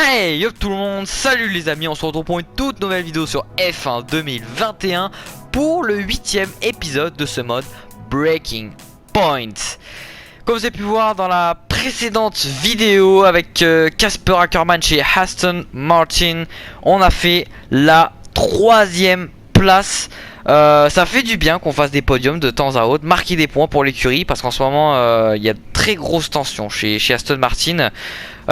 Hey yo tout le monde, salut les amis, on se retrouve pour une toute nouvelle vidéo sur F1 2021 pour le 8ème épisode de ce mode Breaking Point. Comme vous avez pu voir dans la précédente vidéo avec Casper Ackermann chez Aston Martin, on a fait la 3ème place. Ça fait du bien qu'on fasse des podiums de temps à autre, marquer des points pour l'écurie, parce qu'en ce moment il y a de très grosses tensions chez Aston Martin. On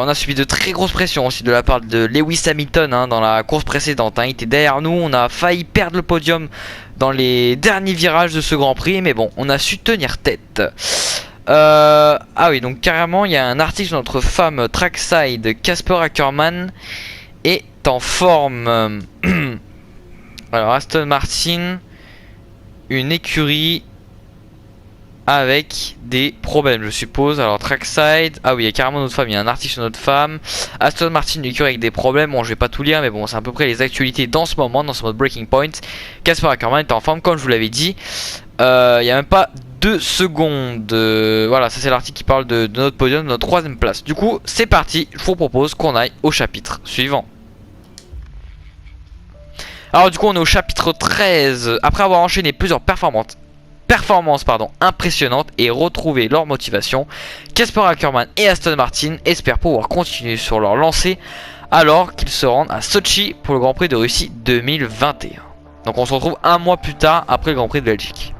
a subi de très grosses pressions aussi de la part de Lewis Hamilton dans la course précédente. Il était derrière nous, on a failli perdre le podium dans les derniers virages de ce Grand Prix, mais bon, on a su tenir tête. Ah oui, donc carrément, il y a un article sur notre femme trackside, Casper Ackermann est en forme. Alors Aston Martin, une écurie avec des problèmes je suppose. Alors trackside, ah oui il y a carrément notre femme, il y a un article sur notre femme. Aston Martin, une écurie avec des problèmes, bon je vais pas tout lire mais bon c'est à peu près les actualités dans ce moment, dans ce mode Breaking Point. Casper Ackermann est en forme comme je vous l'avais dit, il y a même pas 2 secondes. Voilà, ça c'est l'article qui parle de notre podium, de notre 3ème place. Du coup c'est parti, je vous propose qu'on aille au chapitre suivant. Alors du coup on est au chapitre 13. Après avoir enchaîné plusieurs performances impressionnantes et retrouvé leur motivation, Casper Ackermann et Aston Martin espèrent pouvoir continuer sur leur lancée alors qu'ils se rendent à Sochi pour le Grand Prix de Russie 2021. Donc on se retrouve un mois plus tard après le Grand Prix de Belgique.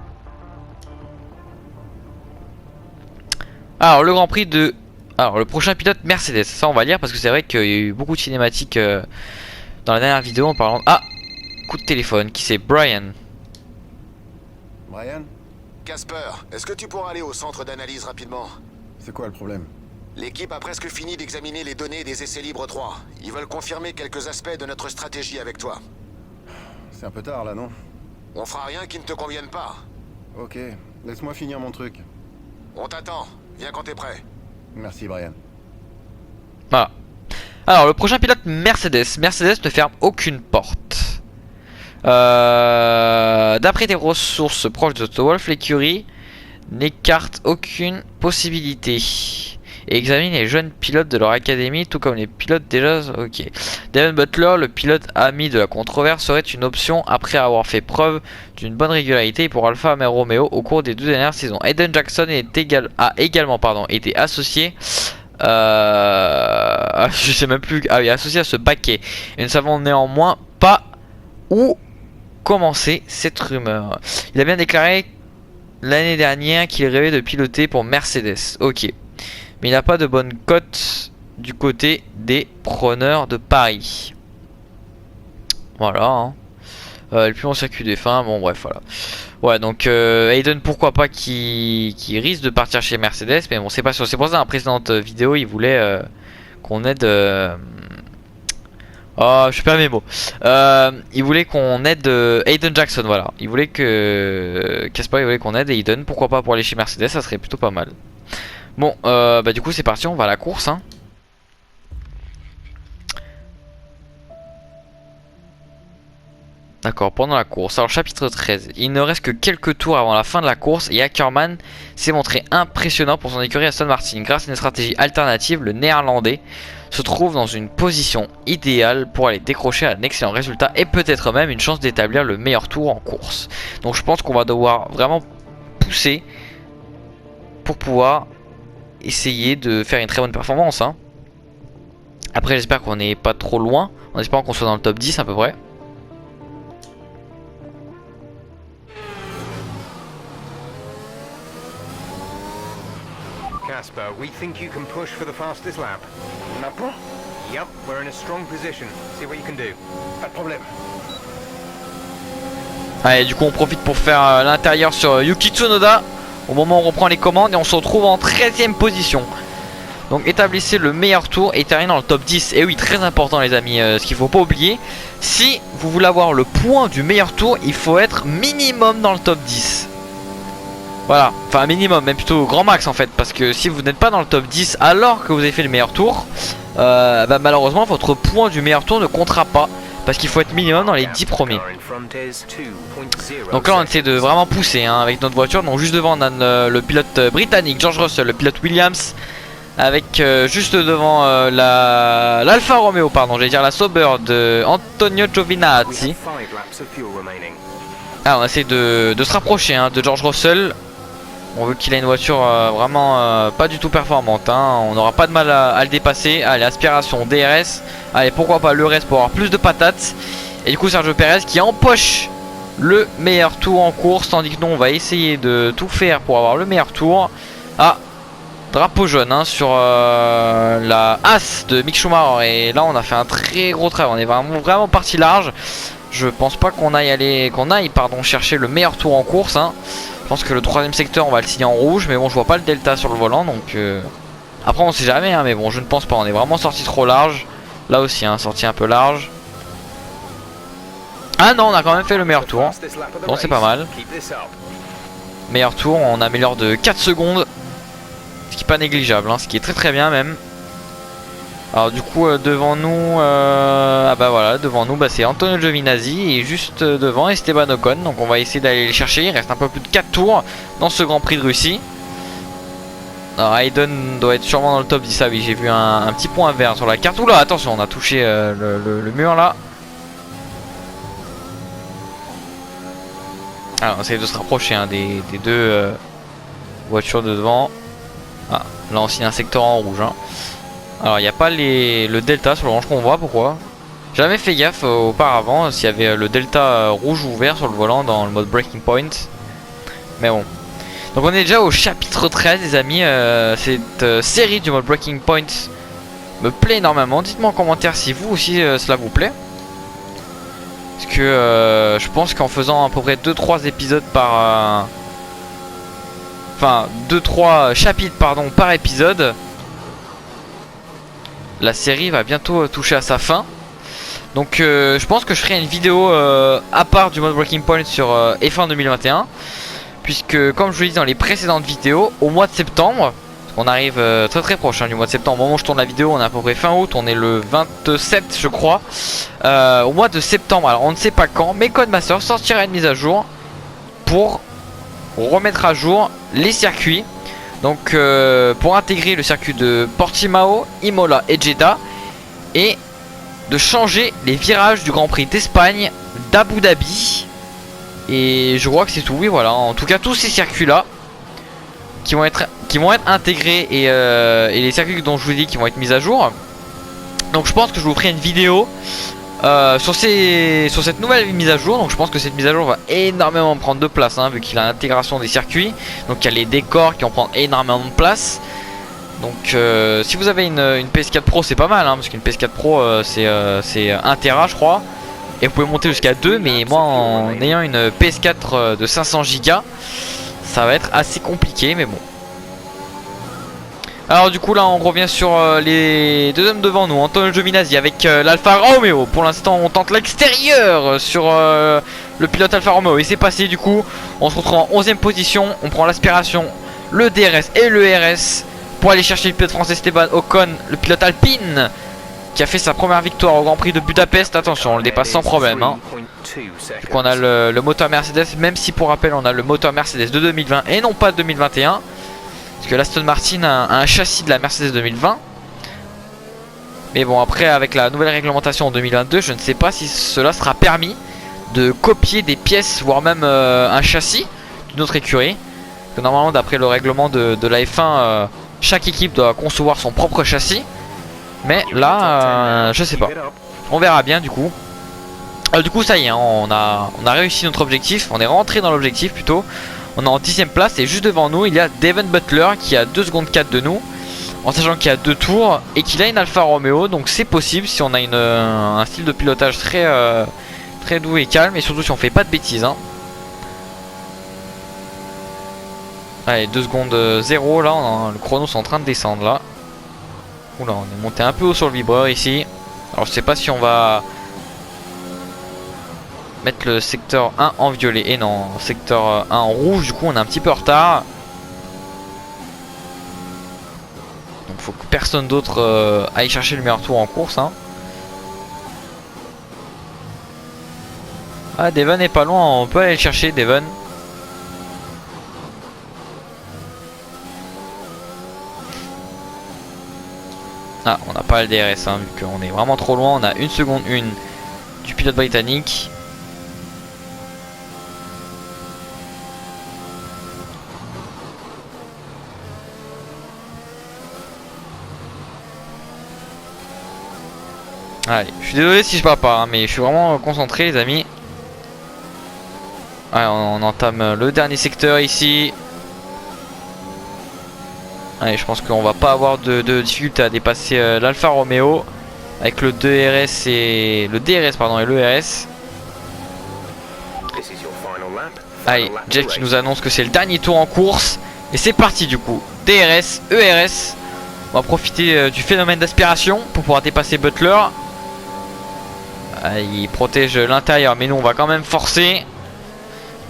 Alors le Grand Prix de... Alors le prochain pilote Mercedes, ça on va lire parce que c'est vrai qu'il y a eu beaucoup de cinématiques dans la dernière vidéo en parlant... Ah, coup de téléphone, qui c'est? Brian. Brian? Casper, est-ce que tu pourras aller au centre d'analyse rapidement? C'est quoi le problème? L'équipe a presque fini d'examiner les données des essais libres 3. Ils veulent confirmer quelques aspects de notre stratégie avec toi. C'est un peu tard là, non? On fera rien qui ne te convienne pas. Ok, laisse-moi finir mon truc. On t'attend. Viens quand t'es prêt. Merci Brian. Voilà. Alors le prochain pilote Mercedes. Mercedes ne ferme aucune porte. D'après des ressources proches de Toto Wolff, l'écurie n'écarte aucune possibilité et examine les jeunes pilotes de leur académie, tout comme les pilotes déjà. Ok. Devon Butler, le pilote ami de la controverse, serait une option après avoir fait preuve d'une bonne régularité pour Alfa Romeo au cours des 2 dernières saisons. Hayden Jackson a également été associé. Je sais même plus. Ah oui, associé à ce baquet. Et nous ne savons néanmoins pas où commencer cette rumeur. Il a bien déclaré l'année dernière qu'il rêvait de piloter pour Mercedes. Ok. Mais il n'a pas de bonne cote du côté des preneurs de Paris. Voilà. Le plus long circuit des fins. Bon bref voilà. Ouais donc Hayden pourquoi pas qui risque de partir chez Mercedes. Mais bon c'est pas sûr. C'est pour ça dans la précédente vidéo il voulait qu'on aide... Oh, je perds mes mots. Il voulait qu'on aide Hayden Jackson, voilà. Il voulait que Casper, il voulait qu'on aide Hayden. Pourquoi pas pour aller chez Mercedes, ça serait plutôt pas mal. Bon, bah du coup c'est parti, on va à la course. D'accord, pendant la course. Alors chapitre 13. Il ne reste que quelques tours avant la fin de la course et Ackermann s'est montré impressionnant pour son écurie Aston Martin. Grâce à une stratégie alternative, le néerlandais se trouve dans une position idéale pour aller décrocher un excellent résultat et peut-être même une chance d'établir le meilleur tour en course. Donc je pense qu'on va devoir vraiment pousser pour pouvoir essayer de faire une très bonne performance. Après j'espère qu'on n'est pas trop loin, en espérant qu'on soit dans le top 10 à peu près. Casper, we think you can push for the fastest lap. Maintenant? Yep, we're in a strong position. See what you can do. Pas de problème. Allez, du coup on profite pour faire l'intérieur sur Yuki Tsunoda au moment où on reprend les commandes et on se retrouve en 13ème position. Donc établissez le meilleur tour et terminez dans le top 10. Et oui, très important les amis, ce qu'il faut pas oublier, si vous voulez avoir le point du meilleur tour, il faut être minimum dans le top 10. Voilà, enfin minimum, même plutôt grand max en fait. Parce que si vous n'êtes pas dans le top 10 alors que vous avez fait le meilleur tour, bah, malheureusement votre point du meilleur tour ne comptera pas. Parce qu'il faut être minimum dans les 10 premiers. Donc là on essaie de vraiment pousser avec notre voiture. Donc juste devant on a le pilote britannique George Russell, le pilote Williams, avec juste devant l'Alfa Romeo, pardon, j'allais dire la Sauber de Antonio Giovinazzi. Ah, on essaie de se rapprocher hein, de George Russell. On veut qu'il ait une voiture vraiment pas du tout performante hein. On n'aura pas de mal à le dépasser. Allez, aspiration, DRS. Allez, pourquoi pas le reste pour avoir plus de patates. Et du coup Sergio Pérez qui empoche le meilleur tour en course, tandis que nous on va essayer de tout faire pour avoir le meilleur tour. Ah, drapeau jaune hein, sur la As de Mick Schumacher. Et là on a fait un très gros travail. On est vraiment parti large. Je pense pas qu'on aille chercher le meilleur tour en course hein. Je pense que le troisième secteur on va le signer en rouge. Mais bon, je vois pas le delta sur le volant. Donc après on sait jamais hein, mais bon, je ne pense pas. On est vraiment sorti trop large. Là aussi hein, sorti un peu large. Ah non, on a quand même fait le meilleur tour. Bon, c'est pas mal. Meilleur tour, on améliore de 4 secondes. Ce qui est pas négligeable hein, ce qui est très bien même. Alors du coup devant nous ah bah voilà, devant nous c'est Antonio Giovinazzi. Et juste devant Esteban Ocon. Donc on va essayer d'aller les chercher. Il reste un peu plus de 4 tours dans ce Grand Prix de Russie. Alors Hayden doit être sûrement dans le top 10. Ah oui, j'ai vu un petit point vert sur la carte. Oula, attention, on a touché le mur là. Alors on essaie de se rapprocher hein, des deux voitures de devant. Ah, là on signe un secteur en rouge hein. Alors il n'y a pas le delta sur l'orange qu'on voit, pourquoi? Jamais fait gaffe auparavant s'il y avait le delta rouge ou vert sur le volant dans le mode Breaking Point. Mais bon. Donc on est déjà au chapitre 13 les amis. Cette série du mode Breaking Point me plaît énormément. Dites-moi en commentaire si vous aussi cela vous plaît. Parce que je pense qu'en faisant à peu près 2-3 épisodes par... Enfin 2-3 chapitres pardon par épisode, la série va bientôt toucher à sa fin. Donc je pense que je ferai une vidéo à part du mode Breaking Point sur F1 2021. Puisque comme je vous l'ai dit dans les précédentes vidéos, au mois de septembre, on arrive très proche hein, du mois de septembre. Au moment où je tourne la vidéo, on est à peu près fin août, on est le 27 je crois. Au mois de septembre, alors on ne sait pas quand, mais Codemaster sortira une mise à jour pour remettre à jour les circuits. Donc pour intégrer le circuit de Portimao, Imola et Jeddah. Et de changer les virages du Grand Prix d'Espagne, d'Abu Dhabi. Et je crois que c'est tout, oui voilà. En tout cas tous ces circuits là qui vont être intégrés et les circuits dont je vous ai dit qui vont être mis à jour. Donc je pense que je vous ferai une vidéo sur cette nouvelle mise à jour. Donc je pense que cette mise à jour va énormément prendre de place hein, vu qu'il a l'intégration des circuits. Donc il y a les décors qui vont prendre énormément de place. Donc si vous avez une PS4 Pro c'est pas mal hein, parce qu'une PS4 Pro c'est 1 Tera je crois. Et vous pouvez monter jusqu'à 2. Mais moi en ayant une PS4 de 500 Go, ça va être assez compliqué mais bon. Alors du coup là on revient sur les deux hommes devant nous, Antonio Giovinazzi avec l'Alfa Romeo. Pour l'instant on tente l'extérieur sur le pilote Alfa Romeo. Et c'est passé du coup. On se retrouve en 11ème position. On prend l'aspiration, le DRS et le RS pour aller chercher le pilote français Esteban Ocon, le pilote Alpine, qui a fait sa première victoire au Grand Prix de Budapest. Attention, on le dépasse sans problème hein. Donc on a le moteur Mercedes, même si pour rappel on a le moteur Mercedes de 2020 et non pas de 2021. Parce que l'Aston Martin a un châssis de la Mercedes 2020. Mais bon après avec la nouvelle réglementation en 2022, je ne sais pas si cela sera permis de copier des pièces, voire même un châssis d'une autre écurie. Parce que normalement d'après le règlement de la F1, chaque équipe doit concevoir son propre châssis. Mais là, je sais pas. On verra bien du coup. Du coup ça y est hein, on a réussi notre objectif. On est rentré dans l'objectif plutôt. On est en 10ème place et juste devant nous il y a Devon Butler qui a 2 secondes 4 de nous. En sachant qu'il y a 2 tours et qu'il a une Alfa Romeo. Donc c'est possible si on a un style de pilotage très doux et calme. Et surtout si on fait pas de bêtises hein. Allez 2 secondes 0 là, le chrono est en train de descendre là. Oula, on est monté un peu haut sur le vibreur ici. Alors je sais pas si on va mettre le secteur 1 en violet. Et non, secteur 1 en rouge. Du coup on est un petit peu en retard. Donc faut que personne d'autre aille chercher le meilleur tour en course hein. Ah Devon est pas loin, on peut aller le chercher Devon. Ah, on n'a pas le DRS, hein, vu qu'on est vraiment trop loin. On a 1 seconde 1 du pilote britannique. Allez, je suis désolé si je parle pas, hein, mais je suis vraiment concentré, les amis. Allez, on entame le dernier secteur ici. Allez, je pense qu'on va pas avoir de difficulté à dépasser l'Alfa Romeo avec le DRS et le DRS pardon et le RS. This is your final lap. Allez, Final lap of Jeff the qui race. nous annonce que c'est le dernier tour en course et c'est parti du coup. DRS, ERS. On va profiter du phénomène d'aspiration pour pouvoir dépasser Butler. Allez, il protège l'intérieur, mais nous on va quand même forcer.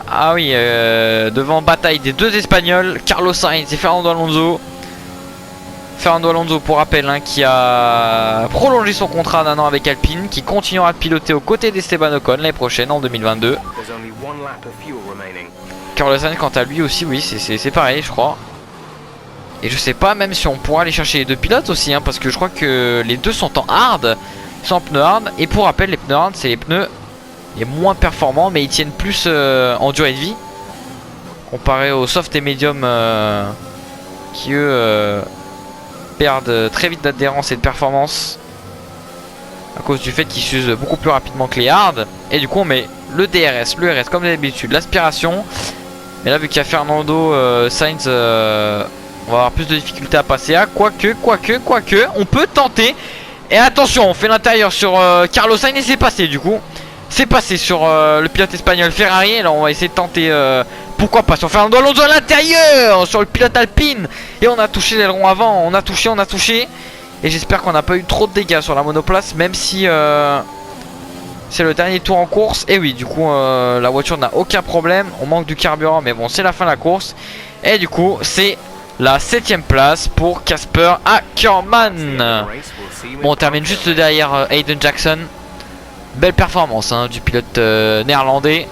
Ah oui, devant bataille des deux Espagnols, Carlos Sainz et Fernando Alonso. Fernando Alonso, pour rappel, hein, qui a prolongé son contrat d'un an avec Alpine, qui continuera de piloter aux côtés d'Esteban Ocon l'année prochaine en 2022. There's only one lap of fuel remaining. Carlos Sainz, quant à lui aussi, oui, c'est pareil, je crois. Et je sais pas même si on pourra aller chercher les deux pilotes aussi, hein, parce que je crois que les deux sont en hard. Ils sont en pneus hard. Et pour rappel, les pneus hard, c'est les pneus les moins performants, mais ils tiennent plus en durée de vie. Comparé aux soft et medium qui eux perdent très vite d'adhérence et de performance à cause du fait qu'ils s'usent beaucoup plus rapidement que les hard. Et du coup on met le DRS, le RS comme d'habitude, l'aspiration. Mais là vu qu'il y a Fernando Sainz, on va avoir plus de difficultés à passer à quoique, on peut tenter. Et attention, on fait l'intérieur sur Carlos Sainz et c'est passé du coup. C'est passé sur le pilote espagnol Ferrari. Alors on va essayer de tenter pourquoi pas sur Fernando Alonso à l'intérieur, sur le pilote Alpine. Et on a touché l'aileron avant, on a touché. Et j'espère qu'on n'a pas eu trop de dégâts sur la monoplace, même si c'est le dernier tour en course. Et oui, du coup la voiture n'a aucun problème. On manque du carburant, mais bon, c'est la fin de la course. Et du coup, c'est la 7ème place pour Casper Ackermann. Bon, on termine juste derrière Hayden Jackson. Belle performance hein, du pilote néerlandais.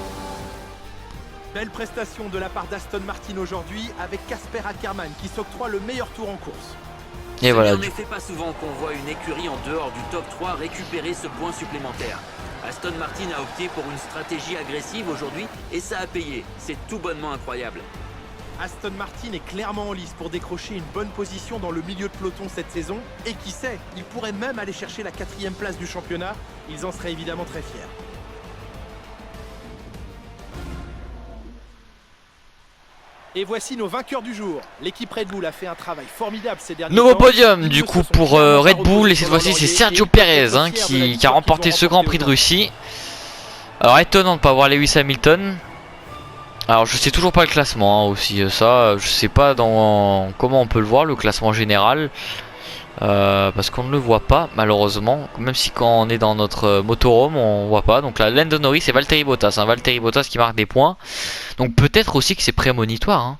Belle prestation de la part d'Aston Martin aujourd'hui avec Casper Ackermann qui s'octroie le meilleur tour en course. Et voilà. En effet, pas souvent qu'on voit une écurie en dehors du top 3 récupérer ce point supplémentaire. Aston Martin a opté pour une stratégie agressive aujourd'hui et ça a payé. C'est tout bonnement incroyable. Aston Martin est clairement en lice pour décrocher une bonne position dans le milieu de peloton cette saison. Et qui sait, ils pourraient même aller chercher la 4ème place du championnat. Ils en seraient évidemment très fiers. Et voici nos vainqueurs du jour. L'équipe Red Bull a fait un travail formidable ces derniers temps. Nouveau podium Ils du ne coup se sont pour clairement Red pas Bull. Et reposés cette sur leur fois-ci c'est laurier Sergio et ils peuvent Perez être hein, fiers de la qui a victoire remporté qu'ils ont ce Grand Prix de remportée Russie. Alors étonnant de ne pas voir Lewis Hamilton. Alors je sais toujours pas le classement hein, aussi ça. Je sais pas dans comment on peut le voir le classement général. Parce qu'on ne le voit pas malheureusement. Même si quand on est dans notre motorhome on voit pas. Donc là Lando Norris et Valtteri Bottas hein. Valtteri Bottas qui marque des points. Donc peut-être aussi que c'est prémonitoire hein.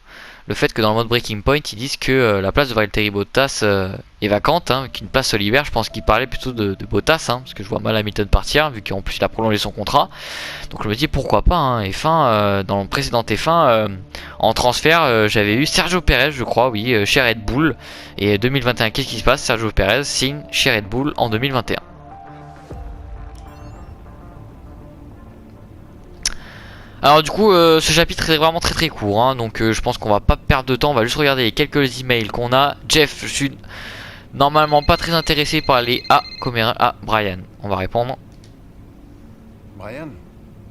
Le fait que dans le mode Breaking Point ils disent que la place de Valtteri Bottas est vacante hein, qu'une place se libère. Je pense qu'il parlait plutôt de Bottas hein, parce que je vois mal Hamilton partir vu qu'en plus il a prolongé son contrat. Donc je me dis pourquoi pas hein. F1 dans le précédent F1 en transfert j'avais eu Sergio Perez je crois oui chez Red Bull. Et 2021 qu'est-ce qui se passe? Sergio Perez signe chez Red Bull en 2021. Alors du coup ce chapitre est vraiment très court hein, donc je pense qu'on va pas perdre de temps, on va juste regarder les quelques emails qu'on a. Jeff, je suis normalement pas très intéressé par les Brian, on va répondre. Brian?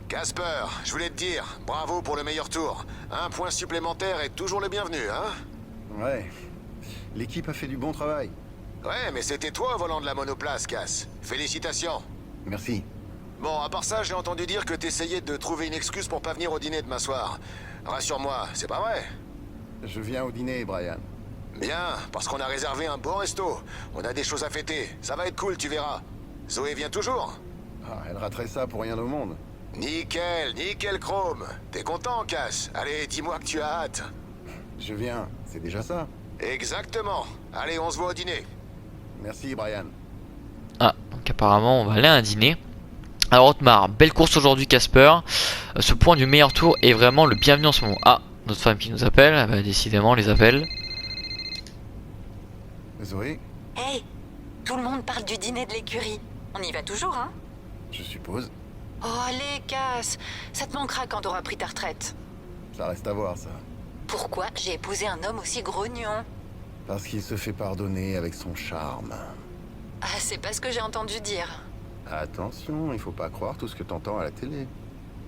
Casper, je voulais te dire, bravo pour le meilleur tour. Un point supplémentaire est toujours le bienvenu, hein? Ouais. L'équipe a fait du bon travail. Ouais, mais c'était toi au volant de la monoplace, Cass. Félicitations. Merci. Bon, à part ça, j'ai entendu dire que t'essayais de trouver une excuse pour pas venir au dîner demain soir. Rassure-moi, c'est pas vrai? Je viens au dîner, Brian. Bien, parce qu'on a réservé un beau resto. On a des choses à fêter. Ça va être cool, tu verras. Zoé vient toujours? Ah, elle raterait ça pour rien au monde. Nickel Chrome. T'es content, Cass? Allez, dis-moi que tu as hâte. Je viens, c'est déjà ça. Exactement. Allez, on se voit au dîner. Merci, Brian. Ah, donc apparemment on va aller à un dîner. Alors Otmar, belle course aujourd'hui Casper. Ce point du meilleur tour est vraiment le bienvenu en ce moment. Ah, notre femme qui nous appelle, bah, décidément les appels. Zoé? Hey, parle du dîner de l'écurie. On y va toujours, hein? Je suppose. Oh, allez, casse. Ça te manquera quand t'auras pris ta retraite. Ça reste à voir, ça. Pourquoi j'ai épousé un homme aussi grognon? Parce qu'il se fait pardonner avec son charme. Ah, c'est pas ce que j'ai entendu dire. Attention, il faut pas croire tout ce que t'entends à la télé.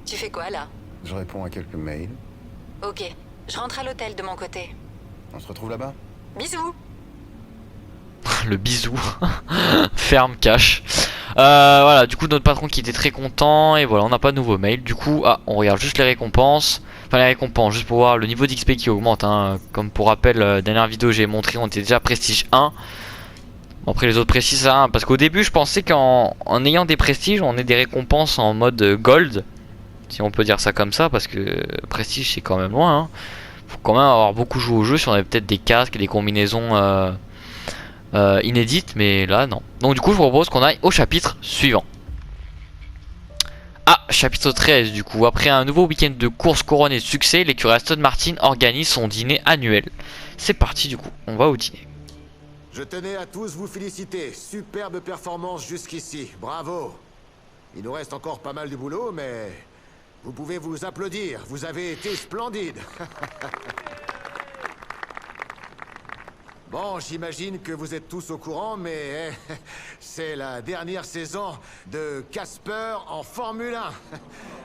Tu fais quoi, là? Je réponds à quelques mails. Ok, je rentre à l'hôtel de mon côté. On se retrouve là-bas? Bisous. Le bisou. Ferme, cash. Voilà, du coup notre patron qui était très content. Et voilà, on n'a pas de nouveau mail. Du coup, on regarde juste les récompenses. Enfin les récompenses, juste pour voir le niveau d'XP qui augmente, hein. Comme pour rappel, dernière vidéo j'ai montré, on était déjà prestige 1. Bon, après les autres prestiges, ça, hein, parce qu'au début je pensais qu'en ayant des prestiges, on ait des récompenses en mode gold. Si on peut dire ça comme ça, parce que prestige c'est quand même loin, hein. Faut quand même avoir beaucoup joué au jeu, si on avait peut-être des casques et des combinaisons inédites, mais là non. Donc du coup je vous propose qu'on aille au chapitre suivant. Ah, chapitre 13 du coup. Après un nouveau week-end de course couronné de succès, l'écurie Aston Martin organise son dîner annuel. C'est parti du coup, on va au dîner. Je tenais à tous vous féliciter. Superbe performance jusqu'ici. Bravo. Il nous reste encore pas mal de boulot, mais vous pouvez vous applaudir. Vous avez été splendide. Bon, j'imagine que vous êtes tous au courant, mais c'est la dernière saison de Casper en Formule 1.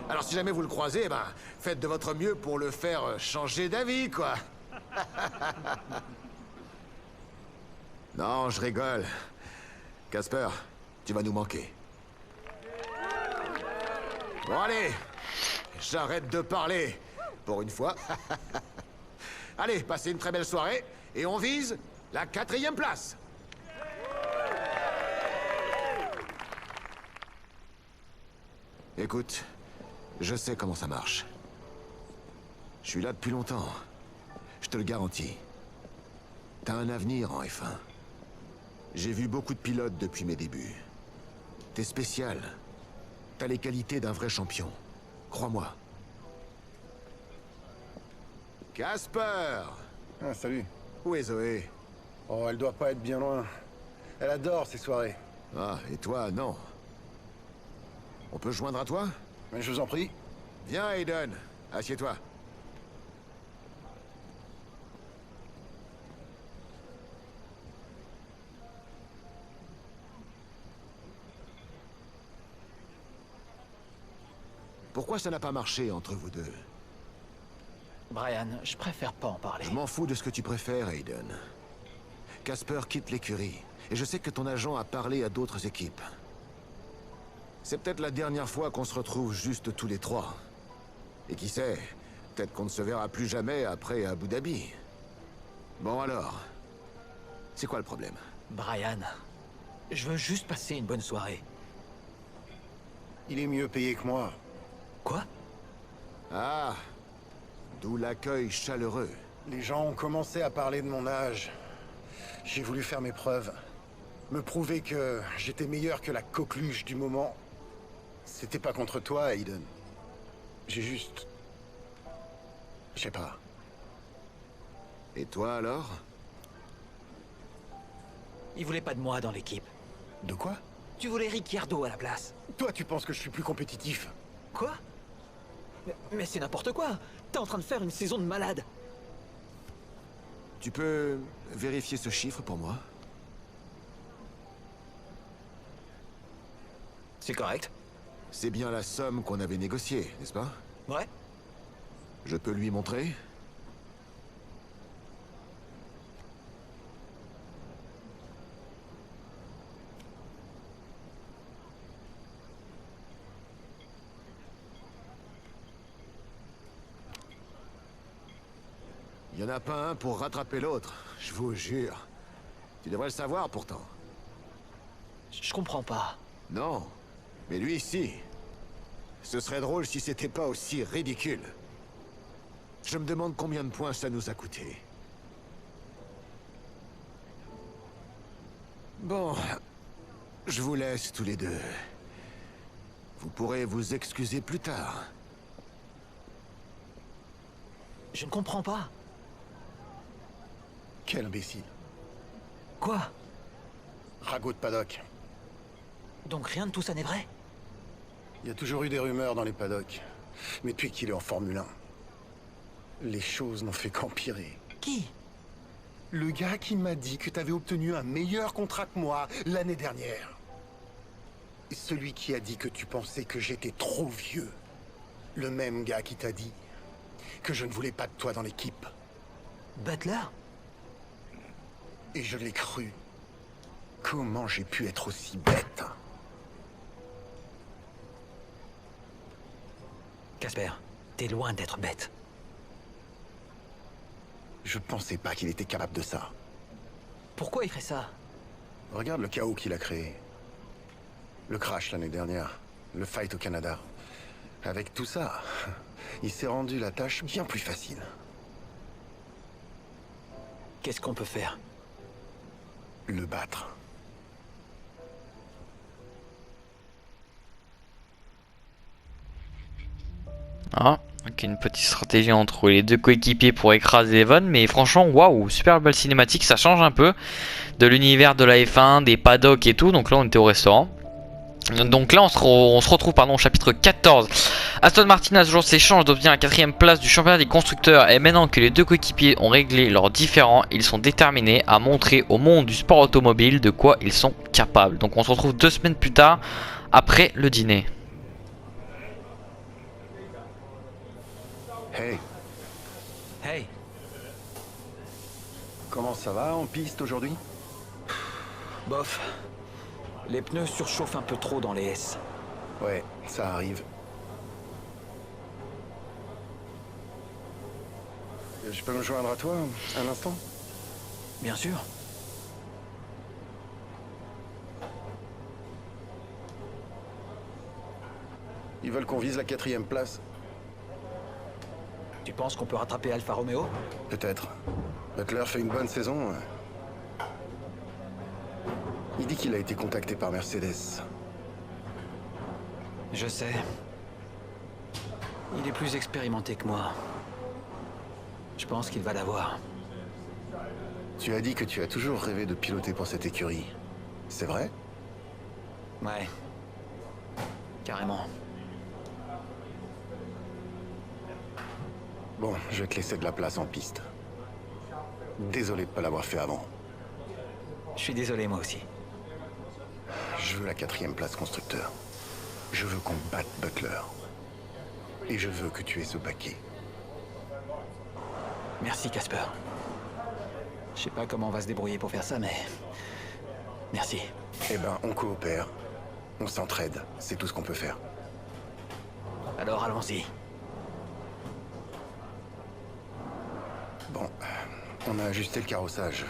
Alors si jamais vous le croisez, ben, faites de votre mieux pour le faire changer d'avis, quoi. Non, je rigole. Casper, tu vas nous manquer. Bon, allez, j'arrête de parler, pour une fois. Allez, passez une très belle soirée, et on vise la 4e place. Écoute, je sais comment ça marche. Je suis là depuis longtemps. Je te le garantis. T'as un avenir en F1. J'ai vu beaucoup de pilotes depuis mes débuts. T'es spécial. T'as les qualités d'un vrai champion. Crois-moi. Casper! Ah, salut. Où est Zoé? Oh, elle doit pas être bien loin. Elle adore ces soirées. Ah, et toi, non. On peut se joindre à toi? Mais je vous en prie. Viens, Aiden. Assieds-toi. Pourquoi ça n'a pas marché entre vous deux? Brian, je préfère pas en parler. Je m'en fous de ce que tu préfères, Aiden. Casper quitte l'écurie, et je sais que ton agent a parlé à d'autres équipes. C'est peut-être la dernière fois qu'on se retrouve juste tous les trois. Et qui sait, peut-être qu'on ne se verra plus jamais après Abu Dhabi. Bon alors, c'est quoi le problème? Brian, je veux juste passer une bonne soirée. Il est mieux payé que moi. Quoi? Ah, d'où l'accueil chaleureux. Les gens ont commencé à parler de mon âge. J'ai voulu faire mes preuves. Me prouver que j'étais meilleur que la coqueluche du moment. C'était pas contre toi, Aiden. J'ai juste... Je sais pas. Et toi alors? Il voulait pas de moi dans l'équipe. De quoi? Tu voulais Ricciardo à la place. Toi, tu penses que je suis plus compétitif? Quoi? Mais c'est n'importe quoi. T'es en train de faire une saison de malade. Tu peux vérifier ce chiffre pour moi? C'est correct. C'est bien la somme qu'on avait négociée, n'est-ce pas? Ouais. Je peux lui montrer? Il n'y en a pas un pour rattraper l'autre, je vous jure. Tu devrais le savoir pourtant. Je comprends pas. Non, mais lui, si. Ce serait drôle si c'était pas aussi ridicule. Je me demande combien de points ça nous a coûté. Bon, je vous laisse tous les deux. Vous pourrez vous excuser plus tard. Je ne comprends pas. Quel imbécile. Quoi? Ragot de paddock. Donc rien de tout ça n'est vrai? Il y a toujours eu des rumeurs dans les paddocks. Mais depuis qu'il est en Formule 1, les choses n'ont fait qu'empirer. Qui? Le gars qui m'a dit que t'avais obtenu un meilleur contrat que moi l'année dernière. Et celui qui a dit que tu pensais que j'étais trop vieux. Le même gars qui t'a dit que je ne voulais pas de toi dans l'équipe. Butler? Et je l'ai cru. Comment j'ai pu être aussi bête? Casper, t'es loin d'être bête. Je pensais pas qu'il était capable de ça. Pourquoi il ferait ça? Regarde le chaos qu'il a créé. Le crash l'année dernière. Le fight au Canada. Avec tout ça, il s'est rendu la tâche bien plus facile. Qu'est-ce qu'on peut faire? Le battre. Ah, ok, une petite stratégie entre les deux coéquipiers pour écraser Evan, mais franchement, waouh, super belle cinématique, ça change un peu de l'univers de la F1, des paddocks et tout. Donc là, on était au restaurant. Donc là, on se retrouve au chapitre 14. Aston Martin a toujours ses chances d'obtenir la 4ème place du championnat des constructeurs. Et maintenant que les deux coéquipiers ont réglé leurs différends, ils sont déterminés à montrer au monde du sport automobile de quoi ils sont capables. Donc on se retrouve 2 semaines plus tard, après le dîner. Hey, Hey, comment ça va en piste aujourd'hui? bof. Les pneus surchauffent un peu trop dans les S. Ouais, ça arrive. Je peux me joindre à toi un instant? Bien sûr. Ils veulent qu'on vise la 4ème place. Tu penses qu'on peut rattraper Alfa Romeo? Peut-être. Butler fait une bonne saison. Il dit qu'il a été contacté par Mercedes. Je sais. Il est plus expérimenté que moi. Je pense qu'il va l'avoir. Tu as dit que tu as toujours rêvé de piloter pour cette écurie. C'est vrai? Ouais. Carrément. Bon, je vais te laisser de la place en piste. Désolé de pas l'avoir fait avant. Je suis désolé, moi aussi. Je veux la 4ème place constructeur. Je veux qu'on batte Butler. Et je veux que tu aies ce baquet. Merci, Casper. Je sais pas comment on va se débrouiller pour faire ça, mais... Merci. Eh ben, on coopère. On s'entraide. C'est tout ce qu'on peut faire. Alors, allons-y. Bon, on a ajusté le carrossage.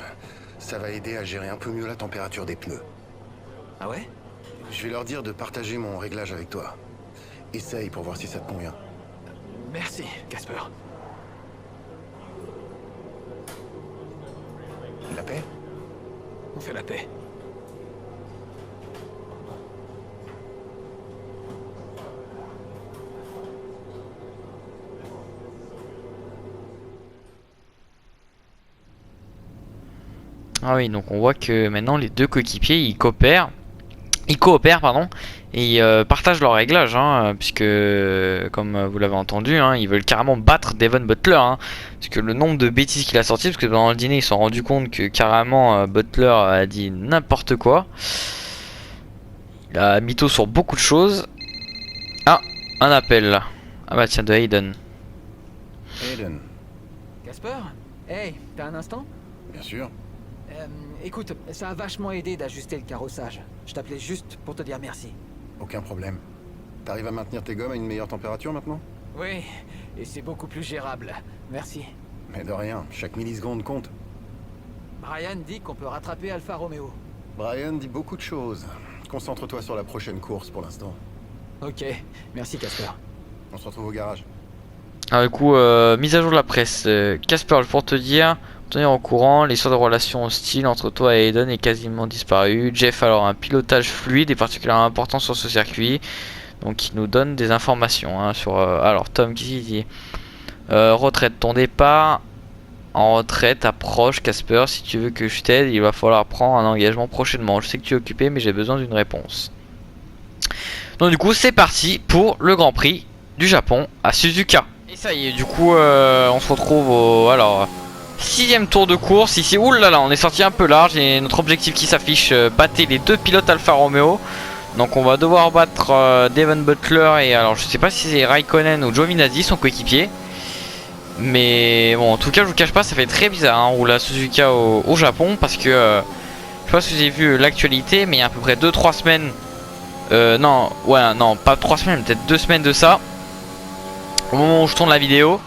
Ça va aider à gérer un peu mieux la température des pneus. Ah ouais? Je vais leur dire de partager mon réglage avec toi. Essaye pour voir si ça te convient. Merci, Casper. La paix? On fait la paix. Ah oui, donc on voit que maintenant les deux coéquipiers ils coopèrent, pardon, et ils partagent leur réglage, hein, puisque comme vous l'avez entendu, hein, ils veulent carrément battre Devon Butler, hein, parce que le nombre de bêtises qu'il a sorti, parce que pendant le dîner ils se sont rendus compte que carrément Butler a dit n'importe quoi, il a mytho sur beaucoup de choses. Ah, un appel là. Ah bah tiens, de Hayden. Aiden, Casper? Hey, t'as un instant? bien sûr. Écoute, ça a vachement aidé d'ajuster le carrossage. Je t'appelais juste pour te dire merci. Aucun problème. T'arrives à maintenir tes gommes à une meilleure température maintenant? Oui, et c'est beaucoup plus gérable. Merci. Mais de rien, chaque milliseconde compte. Brian dit qu'on peut rattraper Alfa Romeo. Brian dit beaucoup de choses. Concentre-toi sur la prochaine course pour l'instant. Ok, merci Casper. On se retrouve au garage. Alors du coup, mise à jour de la presse. Casper, pour te dire, tenir au courant, l'histoire de relation hostile entre toi et Hayden est quasiment disparue. Jeff a alors un pilotage fluide et particulièrement important sur ce circuit. Donc il nous donne des informations, hein, sur... alors Tom qui dit retraite ton départ en retraite approche. Casper, si tu veux que je t'aide, il va falloir prendre un engagement prochainement. Je sais que tu es occupé, mais j'ai besoin d'une réponse. Donc du coup, c'est parti pour le Grand Prix du Japon à Suzuka. Et ça y est, du coup, on se retrouve au... Alors, 6ème tour de course ici. Ouh là là, on est sorti un peu large et notre objectif qui s'affiche, battre les 2 pilotes Alfa Romeo. Donc on va devoir battre Devon Butler et alors je sais pas si c'est Raikkonen ou Giovinazzi, son coéquipier. Mais bon, en tout cas, je vous cache pas, ça fait très bizarre hein, rouler à Suzuka au Japon parce que je sais pas si vous avez vu l'actualité, mais il y a à peu près 2-3 semaines. Non, ouais, non, pas 3 semaines, peut-être 2 semaines de ça. Au moment où je tourne la vidéo,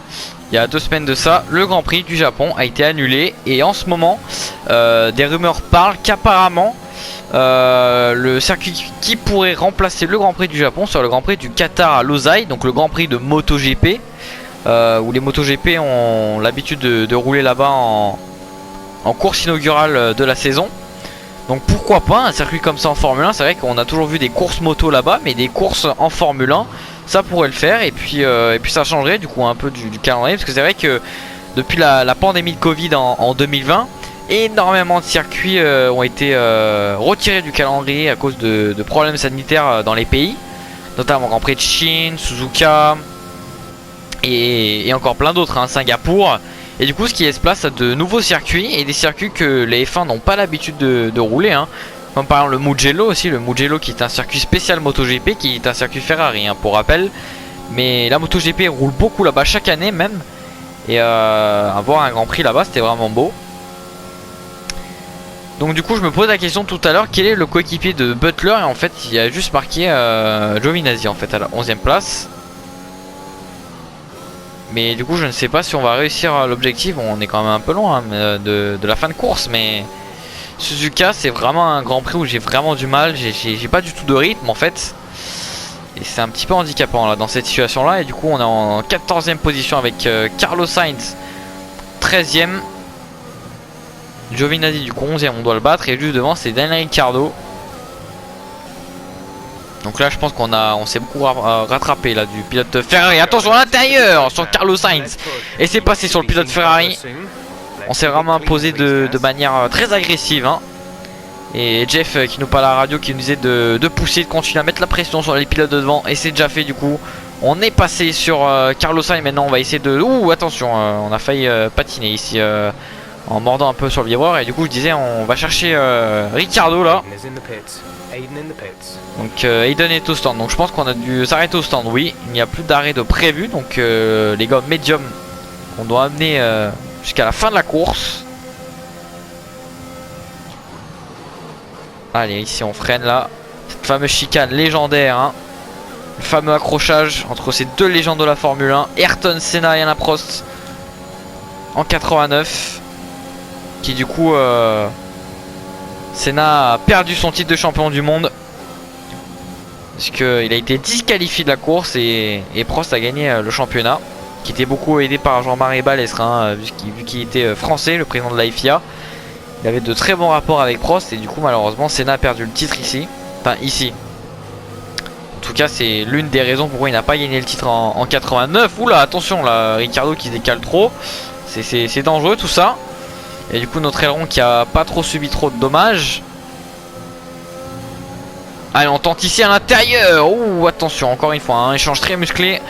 il y a 2 semaines de ça, le Grand Prix du Japon a été annulé. Et en ce moment, des rumeurs parlent qu'apparemment, le circuit qui pourrait remplacer le Grand Prix du Japon sur le Grand Prix du Qatar à Losail, donc le Grand Prix de MotoGP. Où les MotoGP ont l'habitude de rouler là-bas en course inaugurale de la saison. Donc pourquoi pas un circuit comme ça en Formule 1. C'est vrai qu'on a toujours vu des courses moto là-bas, mais des courses en Formule 1 ça pourrait le faire. Et puis ça changerait du coup un peu du calendrier, parce que c'est vrai que depuis la pandémie de Covid en 2020, énormément de circuits ont été retirés du calendrier à cause de problèmes sanitaires dans les pays, notamment Grand Prix de Chine, Suzuka et encore plein d'autres, hein, Singapour. Et du coup ce qui laisse place à de nouveaux circuits, et des circuits que les F1 n'ont pas l'habitude de rouler hein. Comme par exemple le Mugello aussi, le Mugello qui est un circuit spécial MotoGP, qui est un circuit Ferrari hein, pour rappel. Mais la MotoGP roule beaucoup là-bas chaque année même. Et avoir un Grand Prix là-bas c'était vraiment beau. Donc du coup je me pose la question tout à l'heure, quel est le coéquipier de Butler? Et en fait il y a juste marqué Giovinazzi en fait à la 11ème place. Mais du coup je ne sais pas si on va réussir l'objectif. On est quand même un peu loin hein, de la fin de course. Mais Suzuka c'est vraiment un Grand Prix où j'ai vraiment du mal. J'ai pas du tout de rythme en fait. Et c'est un petit peu handicapant là dans cette situation là. Et du coup on est en 14ème position avec Carlos Sainz 13ème. Giovinazzi du coup 11ème, on doit le battre. Et juste devant c'est Daniel Ricciardo. Donc là je pense on s'est beaucoup rattrapé là du pilote Ferrari. Attention à l'intérieur sur Carlos Sainz. Et c'est passé sur le pilote Ferrari. On s'est vraiment imposé de manière très agressive hein. Et Jeff qui nous parle à la radio, qui nous disait de pousser, de continuer à mettre la pression sur les pilotes de devant. Et c'est déjà fait du coup. On est passé sur Carlos Sainz. Maintenant on va essayer de... Ouh attention, on a failli patiner ici en mordant un peu sur le vibreur. Et du coup je disais on va chercher Ricciardo là. Donc Hayden est au stand. Donc je pense qu'on a dû s'arrêter au stand. Oui, il n'y a plus d'arrêt de prévu. Donc les gars médium on doit amener jusqu'à la fin de la course. Allez, ici on freine là. Cette fameuse chicane légendaire hein. Le fameux accrochage entre ces deux légendes de la Formule 1, Ayrton Senna et Alain Prost en 89. Qui du coup Senna a perdu son titre de champion du monde, parce qu'il a été disqualifié de la course. Et Prost a gagné le championnat, qui était beaucoup aidé par Jean-Marie Balestre hein, vu qu'il était français, le président de la FIA. Il avait de très bons rapports avec Prost. Et du coup malheureusement Senna a perdu le titre ici. Enfin ici. En tout cas c'est l'une des raisons pourquoi il n'a pas gagné le titre en 89. Oula attention là, Ricciardo qui se décale trop. C'est dangereux tout ça. Et du coup notre aileron qui a pas trop subi trop de dommages. Allez on tente ici à l'intérieur. Ouh attention encore une fois un échange très musclé.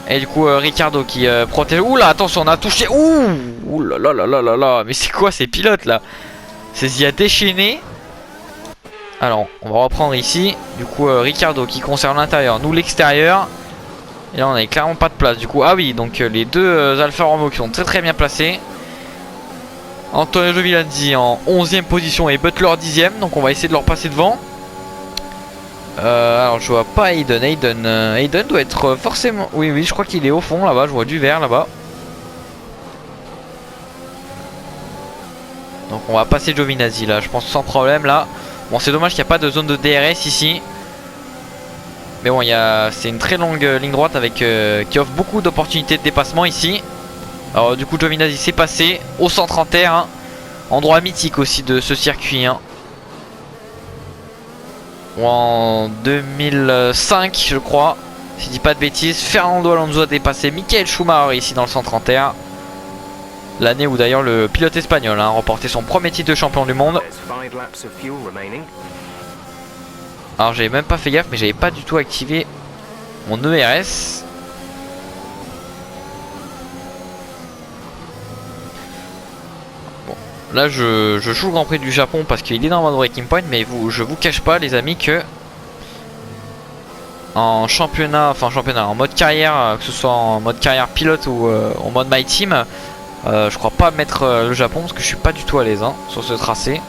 Et du coup Ricciardo qui protège. Ouh là attention on a touché. Ouh là là là là là là. Mais c'est quoi ces pilotes là? C'est y a déchaîné. Alors on va reprendre ici. Du coup Ricciardo qui conserve l'intérieur, nous l'extérieur. Et là on avait clairement pas de place du coup. Ah oui donc les deux Alfa Romeo qui sont très très bien placés. Antonio Giovinazzi en 11ème position et Butler 10ème. Donc on va essayer de leur passer devant. Alors je vois pas Hayden. Hayden doit être forcément... Oui je crois qu'il est au fond là-bas. Je vois du vert là-bas. Donc on va passer Giovinazzi là, je pense sans problème là. Bon c'est dommage qu'il n'y a pas de zone de DRS ici. Mais bon c'est une très longue ligne droite avec qui offre beaucoup d'opportunités de dépassement ici. Alors du coup Giovinazzi s'est passé au centre en terre hein. Endroit mythique aussi de ce circuit hein. En 2005 je crois, si je dis pas de bêtises, Fernando Alonso a dépassé Michael Schumacher ici dans le centre en terre. L'année où d'ailleurs le pilote espagnol a remporté son premier titre de champion du monde. There's 5 laps of fuel remaining. Alors j'avais même pas fait gaffe, mais j'avais pas du tout activé mon ERS. Bon, là je joue le Grand Prix du Japon parce qu'il est dans le mode Breaking Point, mais je vous cache pas les amis que en championnat, en mode carrière, que ce soit en mode carrière pilote ou en mode My Team, je crois pas mettre le Japon parce que je suis pas du tout à l'aise hein, sur ce tracé.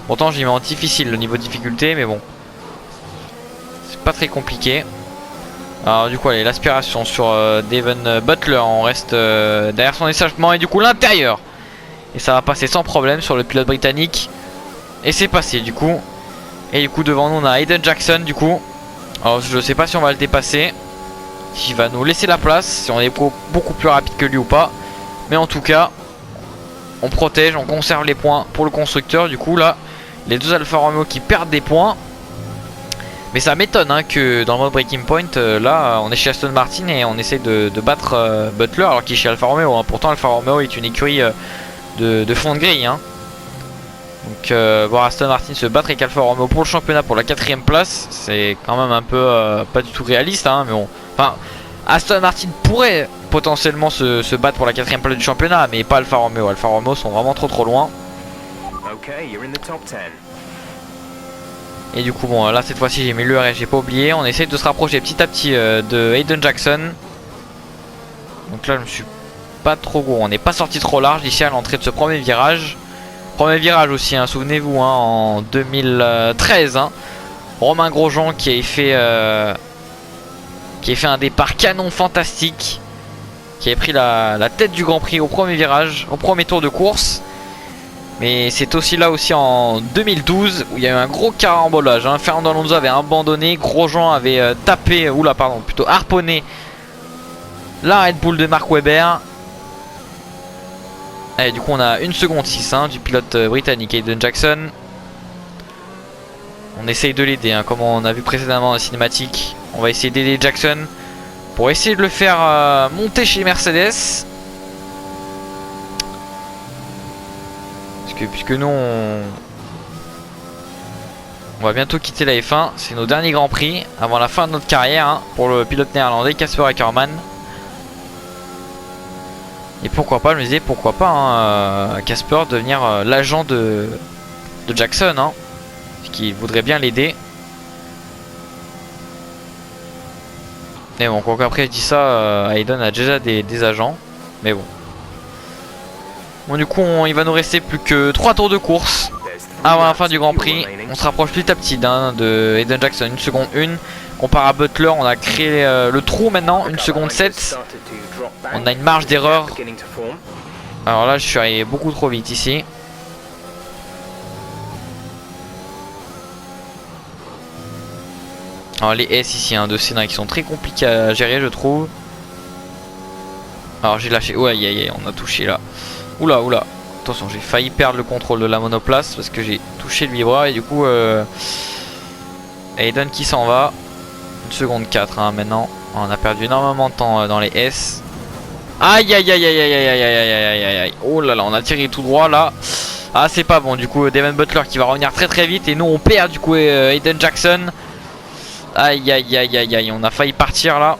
Pourtant j'y mets en difficile le niveau de difficulté, mais bon, c'est pas très compliqué. Alors du coup allez, l'aspiration sur Devon Butler, on reste derrière son échappement et du coup l'intérieur. Et ça va passer sans problème sur le pilote britannique. Et c'est passé du coup. Et du coup devant nous on a Hayden Jackson du coup. Alors je sais pas si on va le dépasser, s'il va nous laisser la place, si on est beaucoup plus rapide que lui ou pas. Mais en tout cas, on protège, on conserve les points pour le constructeur. Du coup là, les deux Alfa Romeo qui perdent des points. Mais ça m'étonne hein, que dans le mode Breaking Point, là on est chez Aston Martin et on essaie de battre Butler alors qu'il est chez Alfa Romeo hein. Pourtant Alfa Romeo est une écurie de fond de grille hein. Donc voir Aston Martin se battre avec Alfa Romeo pour le championnat pour la 4ème place, c'est quand même un peu pas du tout réaliste hein, mais bon. Enfin, Aston Martin pourrait potentiellement se battre pour la 4ème place du championnat, mais pas Alfa Romeo. Alfa Romeo sont vraiment trop loin. Okay, you're in the top 10. Et du coup bon là cette fois-ci j'ai mis l'ERS, j'ai pas oublié. On essaie de se rapprocher petit à petit de Hayden Jackson. Donc là je me suis pas trop gros, on n'est pas sorti trop large ici à l'entrée de ce premier virage. Premier virage aussi, hein, souvenez-vous, hein, en 2013, hein, Romain Grosjean qui a fait un départ canon fantastique, qui avait pris la tête du Grand Prix au premier virage, au premier tour de course. Mais c'est aussi là aussi en 2012 où il y a eu un gros carambolage. Hein. Fernando Alonso avait abandonné, Grosjean avait harponné la Red Bull de Mark Webber. Et du coup on a 1 seconde 6 hein, du pilote britannique Hayden Jackson. On essaye de l'aider hein, comme on a vu précédemment dans la cinématique. On va essayer d'aider Jackson pour essayer de le faire monter chez Mercedes. Puisque nous on va bientôt quitter la F1. C'est nos derniers Grands Prix avant la fin de notre carrière hein, pour le pilote néerlandais Casper Akkerman. Et pourquoi pas, je me disais pourquoi pas Casper devenir l'agent de Jackson hein, puisqu'il voudrait bien l'aider. Mais bon, quoi qu'après je dis ça, Hayden a déjà des agents. Mais bon. Bon du coup il va nous rester plus que 3 tours de course avant la fin du Grand Prix. On se rapproche petit à petit de Hayden Jackson, 1 seconde 1. Comparé à Butler, on a créé le trou maintenant, 1 seconde 7. On a une marge d'erreur. Alors là je suis arrivé beaucoup trop vite ici. Alors les S ici hein, de Senna qui sont très compliqués à gérer je trouve. Alors j'ai lâché, ouais on a touché là. Oula. Attention, j'ai failli perdre le contrôle de la monoplace parce que j'ai touché le vibreur et du coup Hayden qui s'en va. 1 seconde 4 hein, maintenant. On a perdu énormément de temps dans les S. Aïe. Oh là là, on a tiré tout droit là. Ah c'est pas bon, du coup Devon Butler qui va revenir très vite et nous on perd du coup Hayden Jackson. Aïe, on a failli partir là.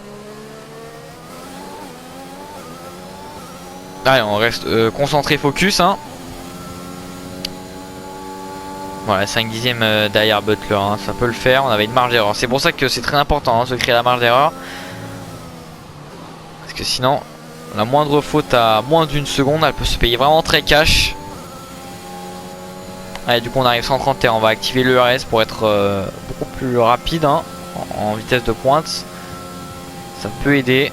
Allez, on reste concentré, focus hein. Voilà, 5 dixièmes derrière Butler hein, ça peut le faire, on avait une marge d'erreur. C'est pour ça que c'est très important hein, de se créer la marge d'erreur. Parce que sinon, la moindre faute à moins d'1 seconde, elle peut se payer vraiment très cash. Allez, du coup on arrive 131, on va activer l'ERS pour être beaucoup plus rapide hein, en vitesse de pointe. Ça peut aider.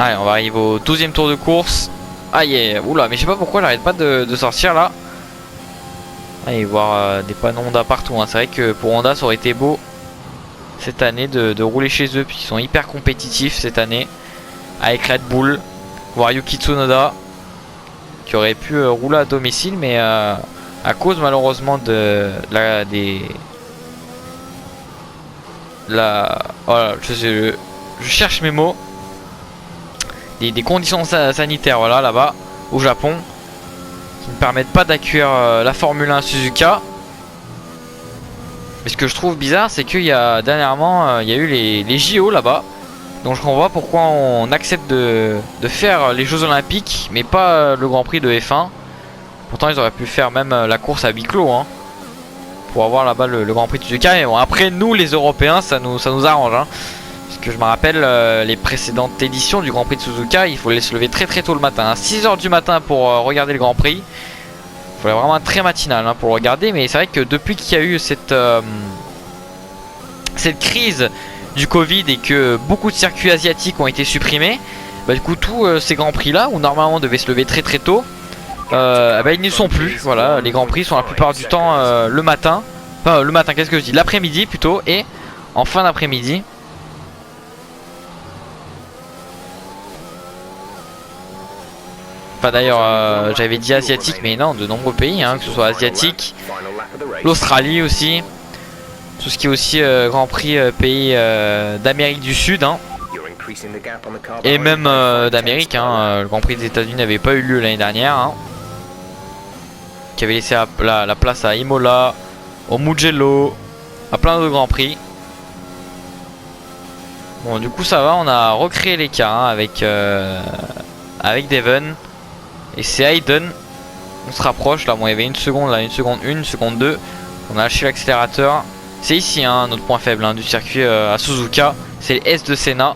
Allez, on va arriver au 12e tour de course. Aïe, oula, mais je sais pas pourquoi j'arrête pas de sortir là. Allez, voir des panneaux Honda partout hein. C'est vrai que pour Honda ça aurait été beau cette année de rouler chez eux, puisqu'ils sont hyper compétitifs cette année avec Red Bull. Voir Yuki Tsunoda qui aurait pu rouler à domicile, mais À cause malheureusement de voilà, je cherche mes mots. Des conditions sanitaires, voilà, là-bas, au Japon, qui ne permettent pas d'accueillir la Formule 1 Suzuka. Mais ce que je trouve bizarre, c'est qu'il y a dernièrement, il y a eu les JO là-bas. Donc je comprends pas pourquoi on accepte de faire les Jeux Olympiques, mais pas le Grand Prix de F1. Pourtant ils auraient pu faire même la course à huis clos, hein, pour avoir là-bas le Grand Prix de Suzuka. Et bon, après nous les Européens, ça nous arrange, hein. Parce que je me rappelle les précédentes éditions du Grand Prix de Suzuka, il fallait se lever très tôt le matin, hein, 6 h du matin pour regarder le Grand Prix. Il fallait vraiment être très matinal, hein, pour le regarder. Mais c'est vrai que depuis qu'il y a eu cette crise du Covid et que beaucoup de circuits asiatiques ont été supprimés, bah, du coup tous ces Grands Prix là où normalement on devait se lever très tôt, bah, ils n'y sont plus. Voilà, les Grands Prix sont la plupart du temps le matin. Enfin le matin, qu'est-ce que je dis, l'après-midi plutôt, et en fin d'après-midi. Enfin d'ailleurs j'avais dit asiatique, mais non, de nombreux pays, hein, que ce soit asiatique, l'Australie aussi, tout ce qui est aussi Grand Prix pays d'Amérique du Sud, hein, et même d'Amérique, hein, le Grand Prix des États-Unis n'avait pas eu lieu l'année dernière, hein, qui avait laissé la place à Imola, au Mugello, à plein d'autres Grands Prix. Bon, du coup ça va, on a recréé les cas, hein, avec Devon. Et c'est Hayden. On se rapproche là. Bon, il y avait une seconde là, une seconde 1, une seconde 2. On a lâché l'accélérateur. C'est ici, hein, notre point faible, hein, du circuit à Suzuka. C'est le S de Senna.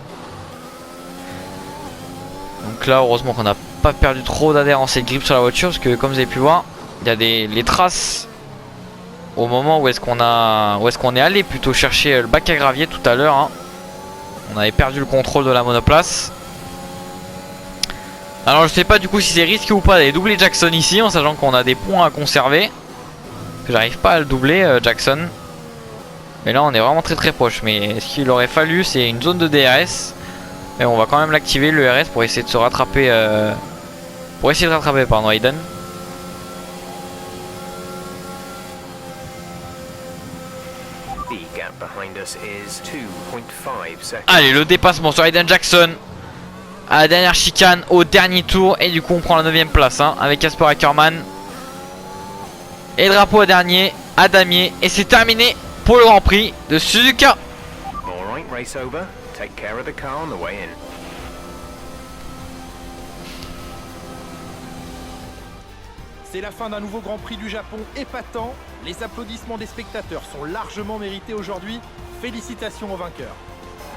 Donc là, heureusement qu'on n'a pas perdu trop d'adhérence et de grip sur la voiture. Parce que comme vous avez pu voir, il y a les traces au moment où est-ce qu'on est allé plutôt chercher le bac à gravier tout à l'heure, hein. On avait perdu le contrôle de la monoplace. Alors je sais pas du coup si c'est risqué ou pas d'aller doubler Jackson ici, en sachant qu'on a des points à conserver. Que j'arrive pas à le doubler Jackson. Mais là on est vraiment très proche. Mais ce qu'il aurait fallu, c'est une zone de DRS. Mais on va quand même l'activer, le RS, pour essayer de se rattraper. Pardon, Hayden. Allez, le dépassement sur Hayden Jackson à la dernière chicane au dernier tour. Et du coup on prend la 9ème place, hein, avec Casper Ackermann. Et drapeau à dernier à damier. Et c'est terminé pour le Grand Prix de Suzuka. C'est la fin d'un nouveau Grand Prix du Japon épatant. Les applaudissements des spectateurs sont largement mérités aujourd'hui. Félicitations aux vainqueurs.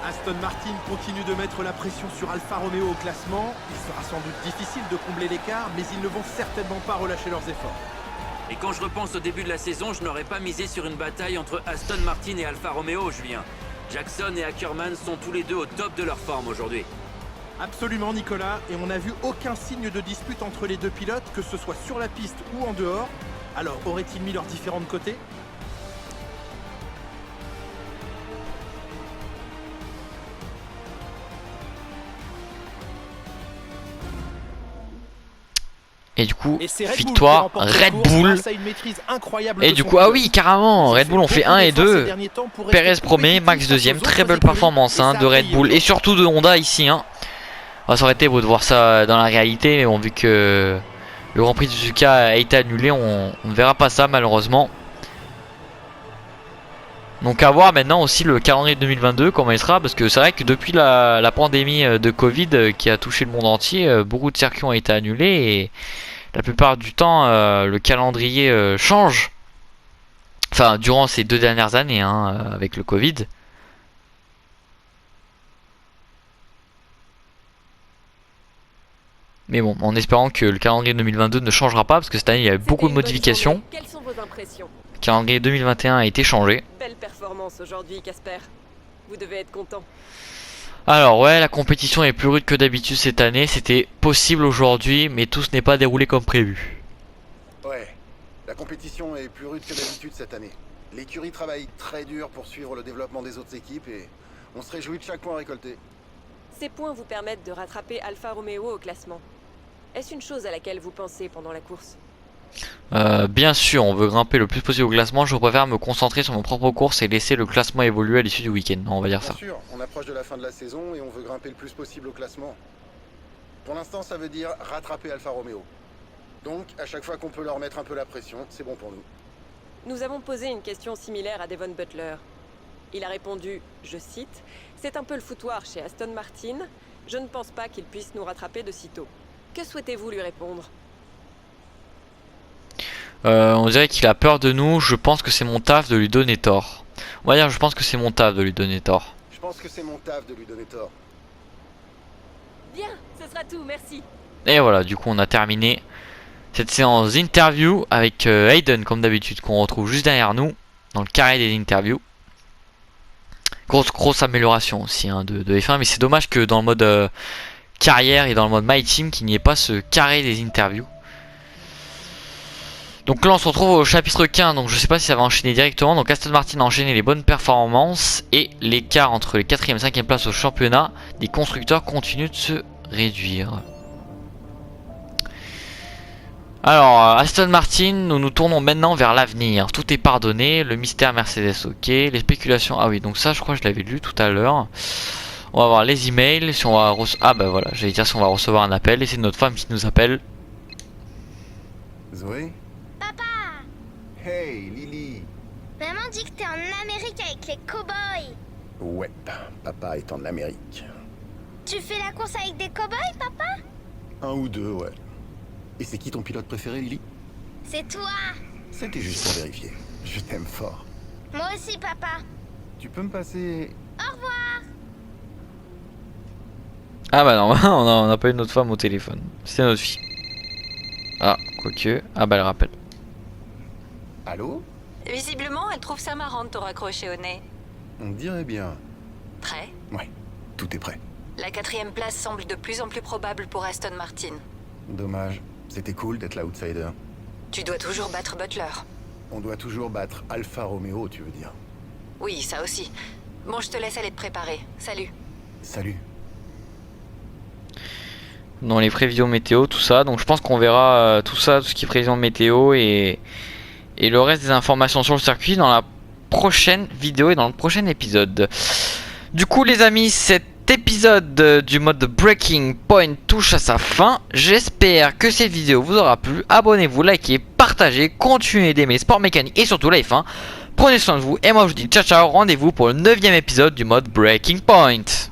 Aston Martin continue de mettre la pression sur Alfa Romeo au classement. Il sera sans doute difficile de combler l'écart, mais ils ne vont certainement pas relâcher leurs efforts. Et quand je repense au début de la saison, je n'aurais pas misé sur une bataille entre Aston Martin et Alfa Romeo, Julien. Jackson et Ackermann sont tous les deux au top de leur forme aujourd'hui. Absolument Nicolas, et on n'a vu aucun signe de dispute entre les deux pilotes, que ce soit sur la piste ou en dehors. Alors auraient-ils mis leurs différents de côté ? Et du coup, victoire Red Bull. Et du coup, ah oui, carrément, Red Bull on fait 1 et 2. Perez premier, Max deuxième. Très belle performance, hein, de Red Bull. Et surtout de Honda ici, hein. Oh, ça aurait été beau de voir ça dans la réalité. Mais bon, vu que le Grand Prix de Suzuka a été annulé, on ne verra pas ça malheureusement. Donc à voir maintenant aussi le calendrier 2022, comment il sera. Parce que c'est vrai que depuis la pandémie de Covid qui a touché le monde entier, beaucoup de circuits ont été annulés. Et la plupart du temps, le calendrier change. Enfin, durant ces 2 dernières années, hein, avec le Covid. Mais bon, en espérant que le calendrier 2022 ne changera pas, parce que cette année il y a eu beaucoup de modifications. Quelles sont vos impressions ? Le calendrier 2021 a été changé. Belle performance aujourd'hui, Casper. Vous devez être content. Alors ouais, la compétition est plus rude que d'habitude cette année. C'était possible aujourd'hui, mais tout ce n'est pas déroulé comme prévu. Ouais, la compétition est plus rude que d'habitude cette année. L'écurie travaille très dur pour suivre le développement des autres équipes et on se réjouit de chaque point récolté. Ces points vous permettent de rattraper Alfa Romeo au classement. Est-ce une chose à laquelle vous pensez pendant la course ? Bien sûr, on veut grimper le plus possible au classement. Je préfère me concentrer sur mon propre course et laisser le classement évoluer à l'issue du week-end. On va dire Bien ça. sûr, on approche de la fin de la saison et on veut grimper le plus possible au classement. Pour l'instant, ça veut dire rattraper Alfa Romeo. Donc, à chaque fois qu'on peut leur mettre un peu la pression, c'est bon pour nous. Nous avons posé une question similaire à Devon Butler. Il a répondu, je cite, « C'est un peu le foutoir chez Aston Martin. Je ne pense pas qu'il puisse nous rattraper de sitôt. » Que souhaitez-vous lui répondre? On dirait qu'il a peur de nous. Je pense que c'est mon taf de lui donner tort. On va dire, je pense que c'est mon taf de lui donner tort. Je pense que c'est mon taf de lui donner tort. Bien, ce sera tout, merci. Et voilà, du coup, on a terminé cette séance d'interview avec Hayden, comme d'habitude, qu'on retrouve juste derrière nous, dans le carré des interviews. Grosse amélioration aussi hein, de F1, mais c'est dommage que dans le mode carrière et dans le mode My Team, qu'il n'y ait pas ce carré des interviews. Donc là on se retrouve au chapitre 15, donc je sais pas si ça va enchaîner directement. Donc Aston Martin a enchaîné les bonnes performances et l'écart entre les 4e et 5e places au championnat des constructeurs continue de se réduire. Alors Aston Martin, nous nous tournons maintenant vers l'avenir. Tout est pardonné, le mystère Mercedes ok, les spéculations, ah oui donc ça je crois que je l'avais lu tout à l'heure. On va voir les emails, si on va ah bah voilà, j'allais dire si on va recevoir un appel et c'est notre femme qui nous appelle. Zoé? Papa! Hey, Lily! Maman dit que t'es en Amérique avec les cow-boys. Ouais, papa est en Amérique. Tu fais la course avec des cow-boys, papa? Un ou deux, ouais. Et c'est qui ton pilote préféré, Lily? C'est toi! C'était juste pour vérifier. Je t'aime fort. Moi aussi, papa. Tu peux me passer... Au revoir! Ah bah non, on n'a pas eu notre femme au téléphone, c'est notre fille. Ah, quoique, ah bah elle rappelle. Allô? Visiblement, elle trouve ça marrant de te raccrocher au nez. On dirait bien. Prêt? Ouais, tout est prêt. La 4e place semble de plus en plus probable pour Aston Martin. Dommage. C'était cool d'être l'outsider. Tu dois toujours battre Butler. On doit toujours battre Alfa Romeo, tu veux dire? Oui, ça aussi. Bon, je te laisse aller te préparer. Salut. Salut. Dans les prévisions météo, tout ça. Donc je pense qu'on verra tout ça, tout ce qui est prévision météo et le reste des informations sur le circuit dans la prochaine vidéo et dans le prochain épisode. Du coup les amis, cet épisode du mode Breaking Point touche à sa fin. J'espère que cette vidéo vous aura plu. Abonnez-vous, likez, partagez, continuez d'aimer Sport Mécanique et surtout la F1. Prenez soin de vous et moi je vous dis ciao ciao, rendez-vous pour le 9e épisode du mode Breaking Point.